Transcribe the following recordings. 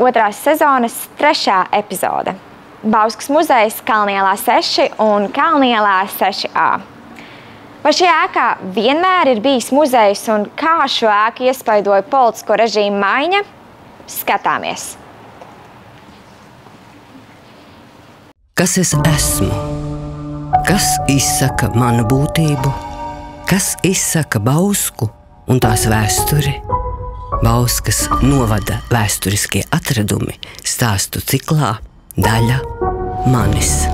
otrās sezonas 3. epizode. Bauskas muzejs Kalnielā 6 un Kalnielā 6A. Vai šajā ēkā vienmēr ir bijis muzejs un kā šo ēku iespaidoja politisko režīmu maiņa? Skatāmies! Kas es esmu? Kas izsaka manu būtību? Kas izsaka Bausku un tās vēsturi? Bauskas novada vēsturiskie atradumi stāstu ciklā Daļa manis.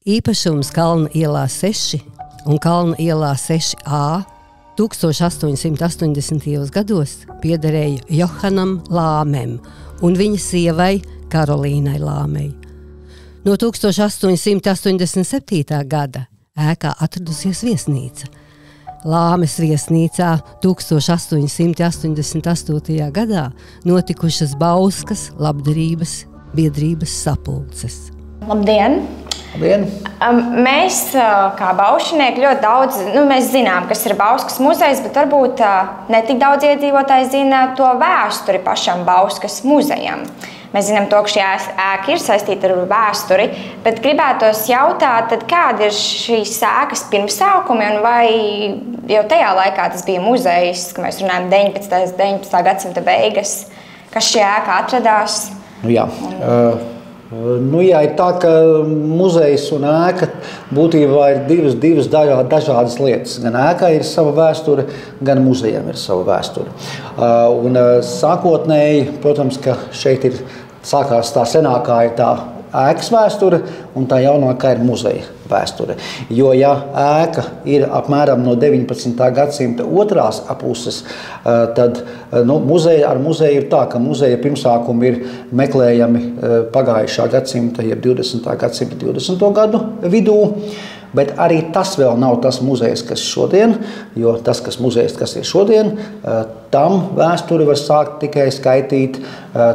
Īpašums Kalna ielā 6 un Kalna ielā 6A 1880. gados piederēja Johanam Lāmem un viņa sievai Karolīnai Lāmei. No 1887. gada ēkā atradusies viesnīca. Lāmes viesnīcā 1888. gadā notikušas Bauskas labdarības biedrības sapulces. Labdien! Labdien! Mēs, kā baušinieki, ļoti daudz mēs zinām, kas ir Bauskas muzejs, bet varbūt ne tik daudz iedzīvotāji zina to vēsturi pašam Bauskas muzejam. Mēs zinām to, ka šī ēka ir saistīta ar vēsturi, bet gribētos jautāt, tad kādi ir šīs ēkas pirmsākumi un vai jau tajā laikā tas bija muzejs, ka mēs runājam 19. gadsimta beigas, kas šajā ēkā atradās? Jā, ir tā, ka muzejs un ēka būtībā ir divas dažādas lietas. Gan ēkai ir sava vēsture, gan muzejam ir sava vēsture. Un sākotnēji, protams, ka šeit ir sākās tā senākā ir tā ēkas vēsture un tā jaunākā ir muzeja vēsture. Jo, ja ēka ir apmēram no 19. gadsimta otrās puses, tad ar muzeju ir tā, ka muzeja pirmsākumi ir meklējami pagājušā gadsimta, jeb 20. gadsimta 20. gadu vidū. Bet arī tas vēl nav tas muzejs, kas šodien, jo tas, kas muzejs, kas ir šodien, tam vēsturi var sākt tikai skaitīt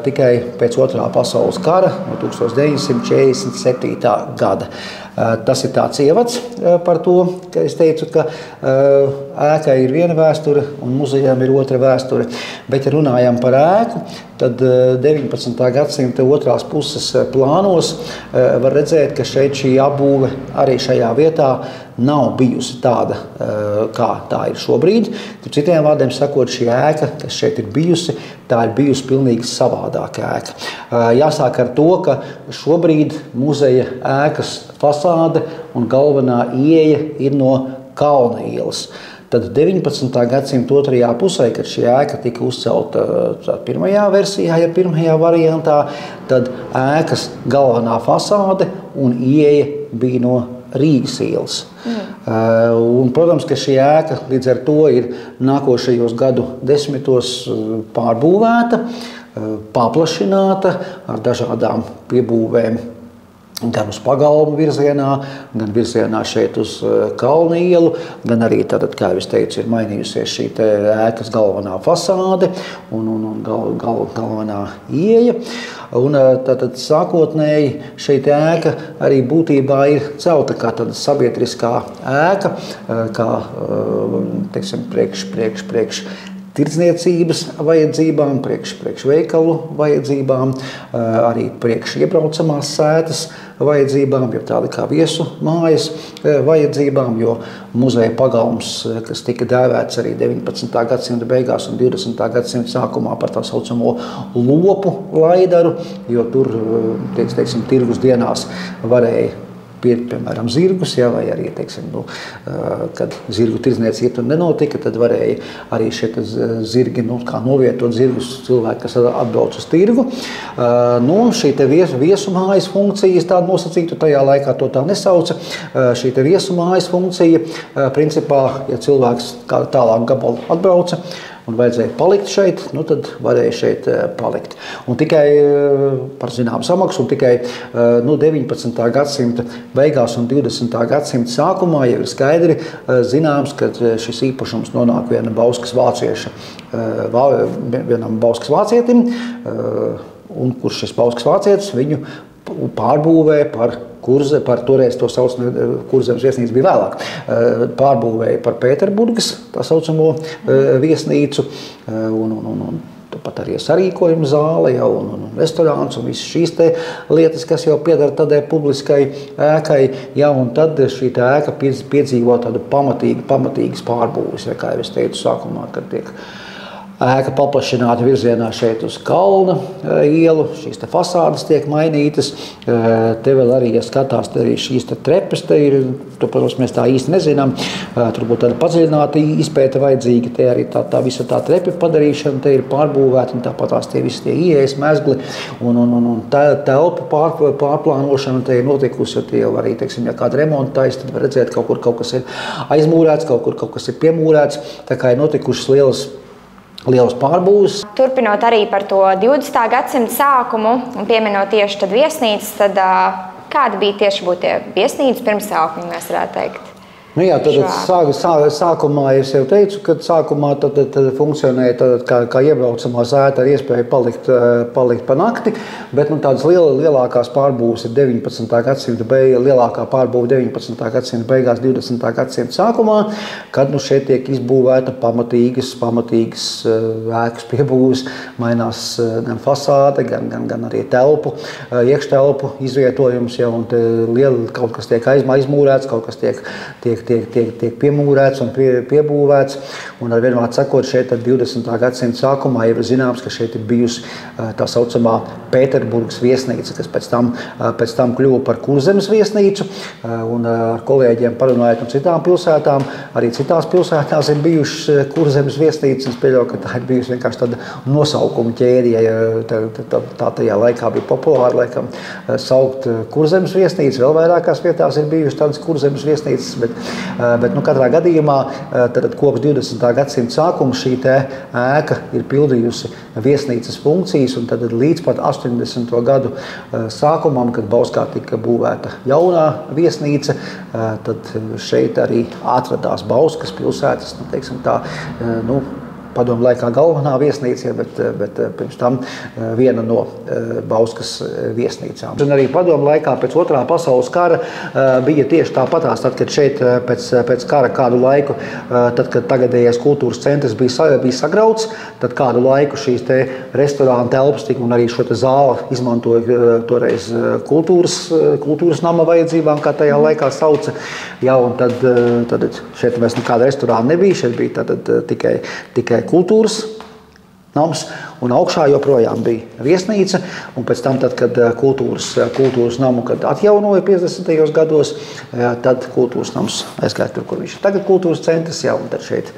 tikai pēc Otrā pasaules kara no 1947. gada. Tas ir tāds ievads par to, ka es teicu, ka ēkai ir viena vēsture un muzejam ir otra vēsture. Bet, ja runājam par ēku, tad 19. gadsimta otrās puses plānos var redzēt, ka šeit šī apbūve arī šajā vietā nav bijusi tāda, kā tā ir šobrīd. Citiem vārdiem sakot, šī ēka, kas šeit ir bijusi, tā ir bijusi pilnīgi savādāka ēka. Jāsāk ar to, ka šobrīd muzeja ēkas fasāde un galvenā ieeja ir no Kalna ielas. Tad 19. gadsimta otrajā pusē, kad šī ēka tika uzcelta pirmajā versijā, ja pirmajā variantā, tad ēkas galvenā fasāde un ieeja bija no Rīgas ielas. Un, protams, ka šī ēka līdz ar to ir nākošajos gadu desmitos pārbūvēta, paplašināta ar dažādām piebūvēm gan uz pagalmu virzienā, gan virzienā šeit uz Kalna ielu, gan arī, tātad, kā jau es teicu, ir mainījusies šī ēkas galvenā fasāde un galvenā ieeja. Un tātad sākotnēji šeit ēka arī būtībā ir celta kā tāda sabiedriskā ēka, kā, teiksim, priekš tirdzniecības vajadzībām, priekš veikalu vajadzībām, arī priekš iebraucamās sētas vajadzībām, jau tāda kā viesu mājas vajadzībām, jo muzeja pagalms, kas tika dēvēts arī 19. gadsimta beigās un 20. gadsimta sākumā par tā saucamo lopu laidaru, jo tur, teiksim, tirgus dienās varēja pirkt, piemēram, zirgus, ja, vai arī, teiksim, kad zirgu tirdzniecība tur nenotika, tad varēja arī šie zirgi, kā novietot zirgus cilvēki, kas atbrauc uz tirgu. Šī te viesumājas funkcijas tāda nosacīta, tajā laikā to tā nesauca. Šī te viesumājas funkcija, principā, ja cilvēks tālāk gabalu atbrauca, un vajadzēja palikt šeit, tad varēja šeit palikt. Un tikai par zināmu samaksu, un tikai 19. gadsimta beigās un 20. gadsimta sākumā jau ir skaidri zināms, ka šis īpašums nonāk vienam Bauskas vācietim, un kurš šis Bauskas vācietis viņu pārbūvēja par toreiz to sauc, Kurzemes viesnīca bija vēlāk, pārbūvēja par Pēterburgas tā saucamo viesnīcu un pat arī sarīkojuma zāle jau un restorāns un visas šīs te lietas, kas jau piedara tādai publiskai ēkai, ja, un tad šī ēka piedzīvo tādu pamatīgas pārbūves, ja, kā jau es teicu sākumā, kad tiek ēka paplašināta virzienā šeit uz Kalna ielu, šīs te fasādes tiek mainītas, te vēl arī, ja skatās, te arī šīs te trepes, te ir, to, protams, mēs tā īsti nezinām, tur būtu tāda padziļināta izpēta vajadzīga, te arī tā visa tā trepi padarīšana, te ir pārbūvēta, un tāpat tās tie visi tie ieejas mezgli, un telpu pārplānošana te ir notikusi, jo tie jau arī, teiksim, ja kāda remonta taisa, tad var redzēt, kaut kur kaut kas ir aizmūrēts, kaut kur kaut kas ir piemūrēts, tā kā ir notikušas lielas pārbūves. Turpinot arī par to 20. gadsimta sākumu un pieminot tieši tad viesnīcas, tad kādi bija tieši būt tie viesnīcas pirmsākumi, mēs varētu teikt? Nu jā, tad sākumā es jau teicu, ka sākumā tad funkcionēja kā iebraucamā sēta ar iespēju palikt pa nakti, bet tādas lielākās pārbūves ir 19. gadsimta lielākā pārbūve 19. gadsimta beigās, 20. gadsimta sākumā, kad šeit tiek izbūvēta pamatīgas ēkas piebūves, mainās gan fasāde, gan arī telpu, iekštelpu izvietojums, ja, un kaut kas tiek aizmūrēts, kaut kas tiek piemūrēts un piebūvēts, un ar vienmēr sakot, šeit 20. gadsimta sākumā jau ir zināms, ka šeit ir bijusi tā saucamā Pēterburgas viesnīca, kas pēc tam kļuva par Kurzemes viesnīcu, un ar kolēģiem parunājot no citām pilsētām, arī citās pilsētās ir bijušas Kurzemes viesnīcas, un es pieļauju, ka tā ir bijusi vienkārši tāda nosaukuma ķēdija, tā tajā laikā bija populāri, laikam, saukt Kurzemes viesnīcu, vēl vairākās vietās ir bijušas tādas Kurzemes viesnīcas, bet katrā gadījumā tad kopš 20. gadsimta sākuma šī ēka ir pildījusi viesnīcas funkcijas, un tad līdz pat 80. gadu sākumam, kad Bauskā tika būvēta jaunā viesnīca, tad šeit arī atradās Bauskas pilsētas, teiksim tā, padomu laikā galvenā viesnīca, bet pirms tam viena no Bauskas viesnīcām. Un arī padomu laikā pēc Otrā pasaules kara bija tieši tāpatās, tad, kad šeit pēc kara kādu laiku, tad, kad tagadējais kultūras centrs bija sagrauts, tad kādu laiku šīs te restorāna telpas tika un arī šo te zāli izmantoja toreiz kultūras nama vajadzībām, kā tajā laikā sauca. Ja, un tad šeit mēs nekāda restorāna nebija, šeit bija tikai kultūras nams, un augšā joprojām bija viesnīca, un pēc tam, tad, kad kultūras namu atjaunoja 50. gados, tad kultūras nams aizgāja tur, kur viņš ir tagad kultūras centrs, ja, un tad šeit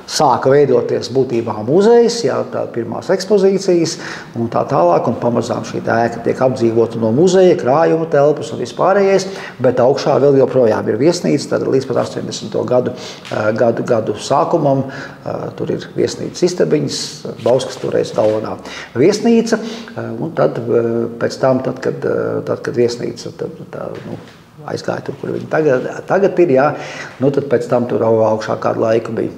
sāka veidoties būtībā muzejs, jā, tā pirmās ekspozīcijas un tā tālāk, un pamazām šī ēka tiek apdzīvota no muzeja, krājuma telpas un vispārējais, bet augšā vēl joprojām ir viesnīca, tad līdz pat 80. gadu sākumam tur ir viesnīcas istabiņas, Bauskas toreiz galvenā viesnīca, un tad pēc tam, kad viesnīca aizgāja tur, kur viņi tagad ir, jā, tad pēc tam tur augšā kādu laiku bija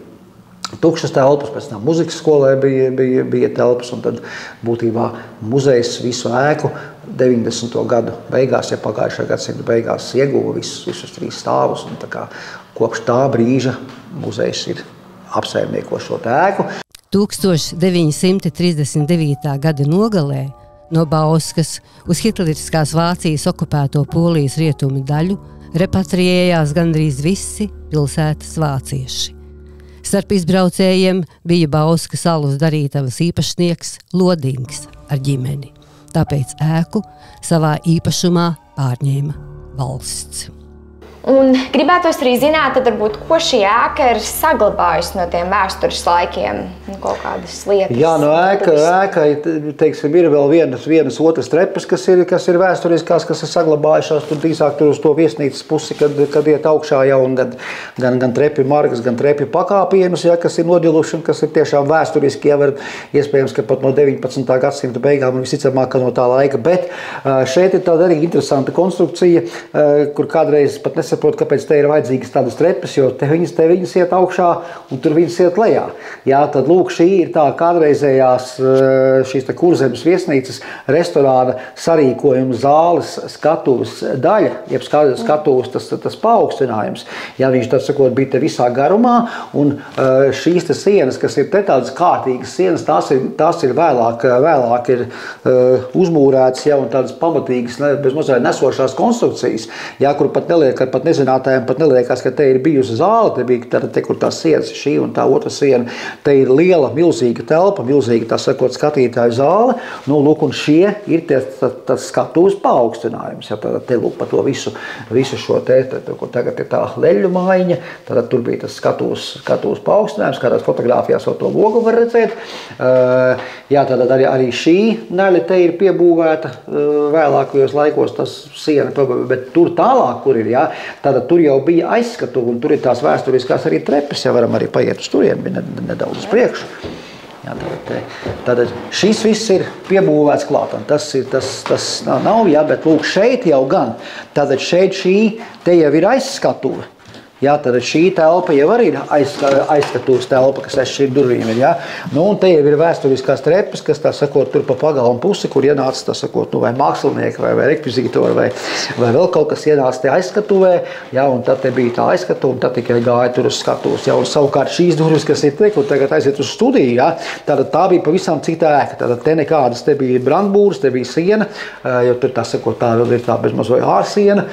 tukšas telpas, pēc tam muzikas skolē bija telpas, un tad būtībā muzejs visu ēku 90. gadu beigās, ja pagājušā gadsimta beigās ieguva visus 3 stāvus, un tā kā kopš tā brīža muzejs ir apsaimnieko šo ēku. 1939. gada nogalē no Bauskas uz hitleriskās Vācijas okupēto Polijas rietumu daļu repatriējās gandrīz visi pilsētas vācieši. Starp izbraucējiem bija Bauskas alus darītavas īpašnieks Lodings ar ģimeni. Tāpēc ēku savā īpašumā pārņēma valsts. Un gribētos arī zināt, tad varbūt, ko šī ēka ir saglabājusi no tiem vēstures laikiem, kaut kādas lietas. Jā, no ēka, teiksim, ir vēl vienas otras trepas, kas ir vēsturiskās, kas ir saglabājušās, tur drīzāk tur uz to viesnīcas pusi, kad iet augšā jau, un gan trepi margas, gan trepi pakāpienus, ja, kas ir nodiluši un kas ir tiešām vēsturiski, ja, iespējams, ka pat no 19. gadsimta beigām un visticamāk no tā laika, bet šeit ir tāda arī interesanta konstrukcija, kur kādreiz pat nesaprot, kāpēc te ir vajadzīgas tādas trepas, jo te viņas iet augšā un tur viņas iet lejā. Jā, tad lūk, šī ir tā kādreizējās šīs te Kurzemes viesnīcas restorāna sarīkojuma zāles skatuves daļa, jeb skatuves tas paaugstinājums. Jā, viņš tad sakot bija te visā garumā, un šīs te sienas, kas ir te tādas kārtīgas sienas, tās ir vēlāk ir uzmūrētas, jā, un tādas pamatīgas, bez mazliet nesošās konstrukcijas, jā, kur pat nezinātājiem pat neliekās, ka te ir bijusi zāle, te bija te, kur tās sienas, šī un tā otra siena, te ir liela, milzīga telpa, milzīga, tā sakot, skatītāju zāle, nu, lūk, un šie ir tas skatuves paaugstinājums, jā, tad te, lūk, pa to visu šo te, kur tagad ir tā leļu maiņa, tad tur bija tas skatuves paaugstinājums, kādās fotogrāfijās to logu var redzēt, jā, tad arī šī neļa te ir piebūvēta vēlākajos laikos, tas siena, bet tur tālāk, kur ir, jā, tātad tur jau bija aizskatuve, un tur ir tās vēsturiskās arī trepes, ja varam arī paiet uz turien, nedaudz uz priekšu. Jā, tātad šis viss ir piebūvēts klāt, un tas nav, jā, bet lūk, šeit jau gan, tātad šeit te jau ir aizskatuve. Jā, tad šī telpa jau arī ir aizskatuves telpa, kas aiz šīm durvīm ir, jā. Nu, un te jau ir vēsturiskās trepas, kas, tā sakot, tur pa pagalmu pusi, kur ienāca, tā sakot, nu, vai mākslinieki, vai rekvizītori, vai vēl kaut kas ienāca te aizskatuvē, jā, un tad te bija tā aizskatuve, un tad tikai gāja tur uz skatuves, jā, un savukārt šīs durvis, kas ir te, kur tagad aiziet uz studiju, jā, tad tā bija pavisam cita ēka, tad te nekādas, te bija brandbūras, te bija siena, jo tur, tā sakot, tā vēl ir tā bezmaz vai ārsiena,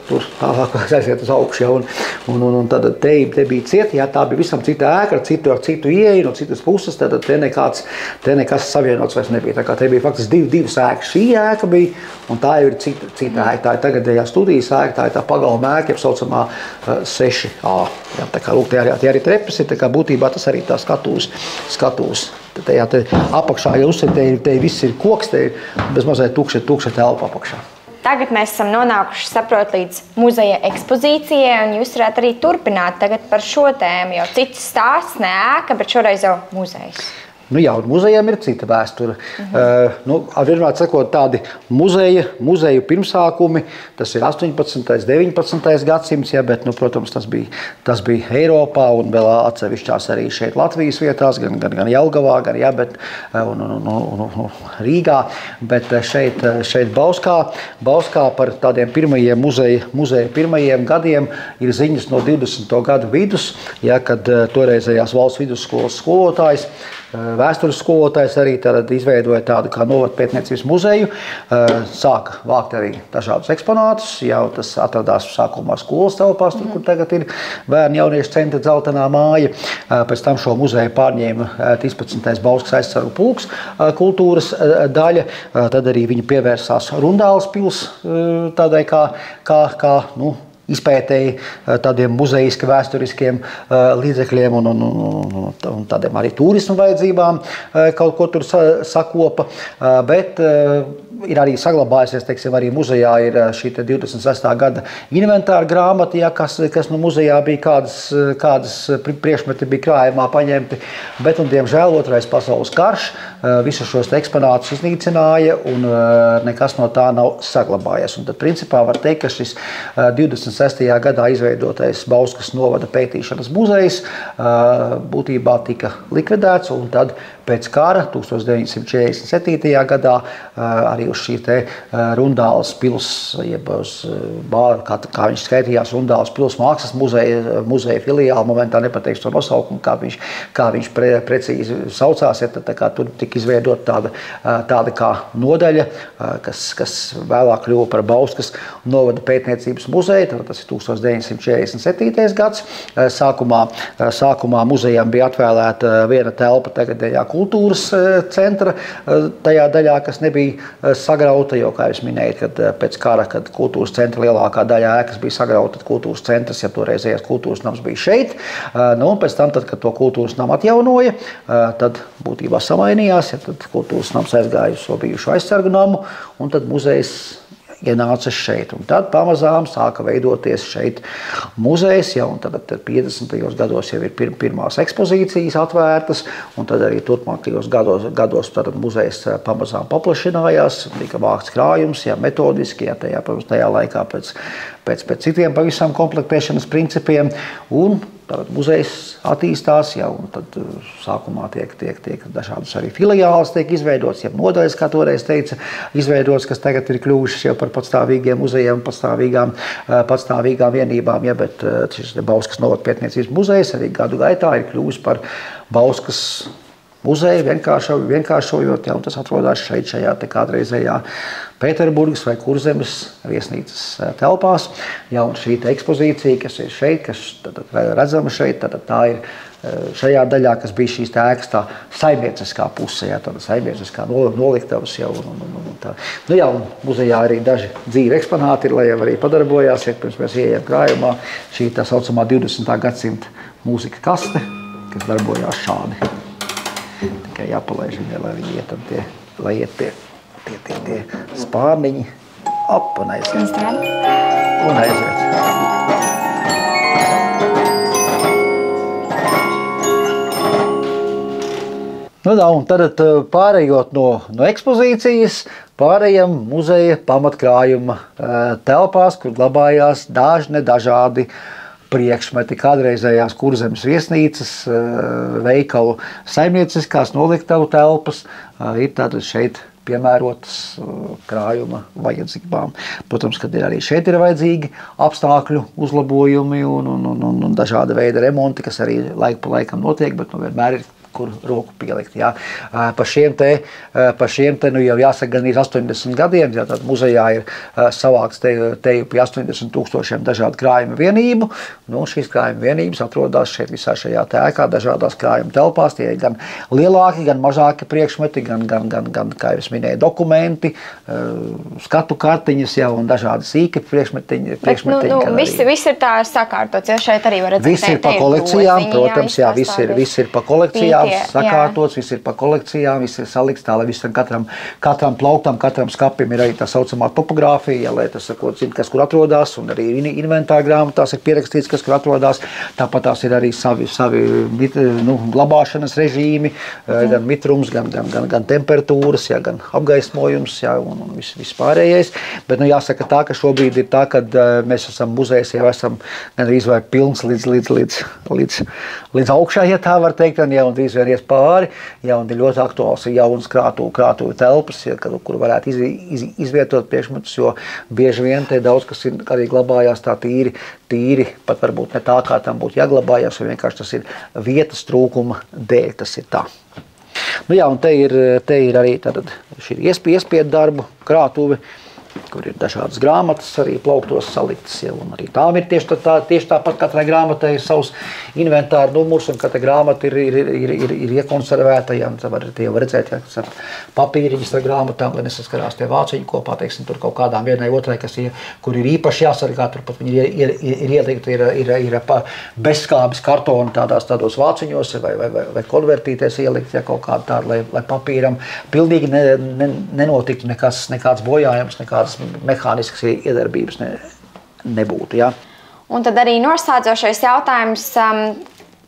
tur tālāk aiziet uz augšu, jā, un tad te bija cieta, jā, tā bija visam cita ēka, ar citu ieeju, no citas puses, tad te nekas savienots vairs nebija. Tā kā te bija faktiski divas ēkas. Šī ēka bija, un tā jau ir cita ēka. Tā ir tagadējā studijas ēka, tā ir tā pagalma ēka, jeb saucamā 6A. Jā, tā kā, lūk, tie arī trepas ir, tā kā būtībā tas arī tā skatuves. Te apakšā, ja uzsver, te viss ir koks, te ir bez mazliet tukša telpa apakšā. Tagad mēs esam nonākuši, saprot, līdz muzeja ekspozīcijai, un jūs varētu arī turpināt tagad par šo tēmu, jo cits stāsts, ne ēka, bet šoreiz jau muzejs. Nu jā, un muzejam ir cita vēsture. Vienmēr sakot, tādi muzeju pirmsākumi, tas ir 18. 19. gadsimts, jā, bet, nu, protams, tas bija Eiropā un vēl atsevišķās arī šeit Latvijas vietās, gan Jelgavā, gan, jā, bet, un Rīgā, bet šeit Bauskā par tādiem pirmajiem muzeja pirmajiem gadiem ir ziņas no 20. gadu vidus, jā, kad toreizējās valsts vidusskolas skolotājs, vēstures skolotājs arī izveidoja tādu kā novadu pētniecības muzeju, sāka vākt arī dažādus eksponātus, jau tas atradās sākumā skolas telpās, tur, kur tagad ir bērnu jauniešu centra Dzeltenā māja. Pēc tam šo muzeju pārņēma 13. Bauskas aizsargu pulks kultūras daļa, tad arī viņi pievērsās Rundāles pils tādai kā izpētēji tādiem muzejiski vēsturiskiem līdzekļiem un tādiem arī turismu vajadzībām kaut ko tur sakopa, bet ir arī saglabājusies, teiksim, arī muzejā ir šī 26. gada inventāra grāmata, ja, kas no muzejā bija kādas priekšmeti bija krājumā paņemti, bet, un diemžēl Otrais pasaules karš visus šos eksponātus iznīcināja un nekas no tā nav saglabājies. Un tad, principā, var teikt, ka šis 26. gadā izveidotais Bauskas novada pētīšanas muzejs būtībā tika likvidēts, un tad pēc kara 1947. gadā arī uz šī te Rundāles pils, jeb uz bāru, kā viņš skaitījās, Rundāles pils mākslas muzeja filiāli, momentā nepateikšu to nosaukumu, kā viņš precīzi saucās, ja tad tā kā tur tika izveidot tāda kā nodaļa, kas vēlāk kļuva par Bauskas novada pētniecības muzeju, tad tas ir 1947. gads. Sākumā muzejam bija atvēlēta viena telpa tagadējā kultūras centra, tajā daļā, kas nebija sagrauta, jo, kā jūs minējat, kad pēc kara, kad kultūras centra lielākā daļa ēkas bija sagrauta, tad kultūras centrs, ja toreizējais kultūras nams bija šeit, nu, un pēc tam, kad to kultūras namu atjaunoja, tad būtībā samainījās, ja tad kultūras nams aizgāja uz šo bijušo aizsargu namu, un tad muzejs ienāca šeit. Un tad pamazām sāka veidoties šeit muzejs, un tad 50. gados jau ir pirmās ekspozīcijas atvērtas, un tad arī turpmākajos gados tad muzejs pamazām paplašinājās, tika vākts krājums, metodiski, tajā laikā pēc citiem pavisam komplektēšanas principiem, un tad muzejs attīstās, un tad sākumā tiek dažādas arī filiāles tiek izveidotas, nodaļas, kā toreiz teica, izveidotas, kas tagad ir kļuvušas jau par patstāvīgiem muzejiem, patstāvīgām vienībām, bet šis Bauskas novada pētniecības muzejs arī gadu gaitā ir kļuvis par Bauskas muzeju, vienkāršojot, un tas atrodas šajā kādreizējā Pēterburgas vai Kurzemes viesnīcas telpās. Un šī ekspozīcija, kas ir šeit, kas redzama šeit, tā ir šajā daļā, kas bija šīs ēkas tā saimnieciskā puse, tāda saimnieciskā noliktavas jau. Un muzejā arī daži dzīvi eksponāti ir, lai jau arī padarbojās, pirms mēs ieejam krājumā. Šī tā saucamā 20. gadsimta mūzika kaste, kas darbojās šādi. Tikai jāpalaiž viņai, lai viņi iet tie spārniņi ap un aiziet. Un tad pārējot no ekspozīcijas, pārējam muzeja pamatkrājuma telpās, kur glabājās dažādi priekšmeti, kādreizējās Kurzemes viesnīcas, veikalu saimnieciskās noliktavu telpas, ir tātad šeit piemērotas krājuma vajadzībām. Protams, kad arī šeit ir vajadzīgi apstākļu uzlabojumi un dažāda veida remonti, kas arī laiku pa laikam notiek, bet vienmēr ir kur roku pielikt. Pa šiem te jau jāsaka gan 80 gadiem, tad muzejā ir savāks teju pie 80,000 dažādu krājuma vienību. Šīs krājuma vienības atrodas šeit visā šajā ēkā, dažādās krājuma telpās. Tie ir gan lielāki, gan mazāki priekšmeti, gan kā jau es minēju, dokumenti, skatu kartiņas un dažādi sīki priekšmetiņi. Viss ir tā sakārtots, jo šeit arī var redzēt. Viss ir pa kolekcijām, protams, viss ir pa kolekcijām. Sakārtots, viss ir pa kolekcijām, viss ir salikts tā, lai visam katram plauktam, katram skapim ir arī tā saucamā topogrāfija, lai tas zina, kas kur atrodas, un arī inventāra grāmatās ir pierakstīts, kas kur atrodas. Tāpat tās ir arī savi glabāšanas režīmi, gan mitrums, gan temperatūras, gan apgaismojums, un viss pārējais. Bet jāsaka tā, ka šobrīd ir tā, kad mēs esam muzejs, jau esam gandrīz vai pilns līdz augšā, ja tā var teikt, un vien ies pāri, un ir ļoti aktuāls ir jaunas krātuvi telpas, kur varētu izvietot priekšmetus, jo bieži vien te daudz, kas ir arī glabājās tā tīri, pat varbūt ne tā, kā tam būtu jāglabājās, jo vienkārši tas ir vietas trūkuma dēļ, tas ir tā. Un te ir arī šī iespiedu darbu krātuvi, kur ir dažādas grāmatas arī plauktos saliktas, un arī tām ir tieši tāpat katrai grāmatai ir savs inventāra numurs, un katra grāmata ir iekonservēta, tie var redzēt, papīriņas ar grāmatām, lai nesaskarās tie vāciņi kopā, teiksim, tur kaut kādām vienai otrai, kur ir īpaši jāsargā, turpat viņi ir ielikti, ir bezskābes kartoni tādos vāciņos vai konvertīties ielikt, kaut kādu tādu, lai papīram pilnīgi nenotiktu nekāds bojājums, nekādas mehāniskas iedarbības nebūtu. Un tad arī noslēdzošais jautājums,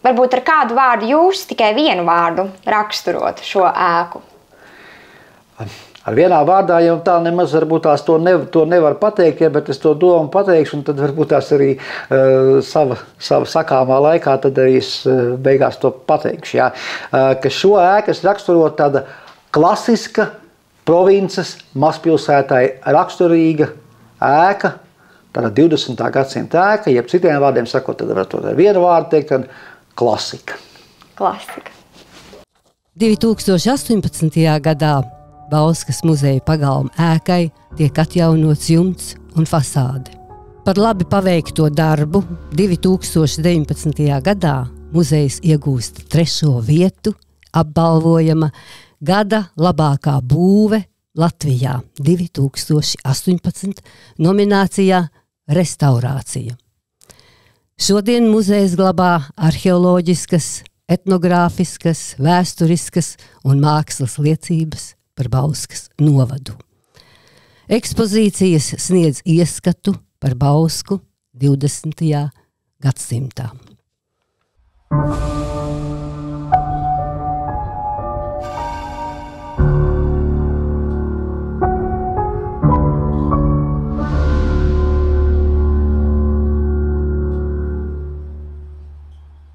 varbūt ar kādu vārdu jūs tikai vienu vārdu raksturot šo ēku? Ar vienā vārdā jau tā nemaz varbūt tās to nevar pateikt, bet es to domu pateikšu, un tad varbūt tās arī sava sakāmā laikā tad arī es beigās to pateikšu. Ka šo ēkas raksturot tāda klasiska provinces mazpilsētai raksturīga ēka, tāda 20. gadsimta ēka, jeb citiem vārdiem sakot, tad var to ar vienu vārdu teikt, tad klasika. Klasika. 2018. gadā Bauskas muzeja pagalma ēkai tiek atjaunots jumts un fasāde. Par labi paveikto darbu 2019. gadā muzejs iegūst 3. vietu, apbalvojama Gada labākā būve Latvijā 2018 nominācijā Restaurācija. Šodien muzejs glabā arheoloģiskas, etnogrāfiskas, vēsturiskas un mākslas liecības par Bauskas novadu. Ekspozīcijas sniedz ieskatu par Bausku 20. gadsimtā.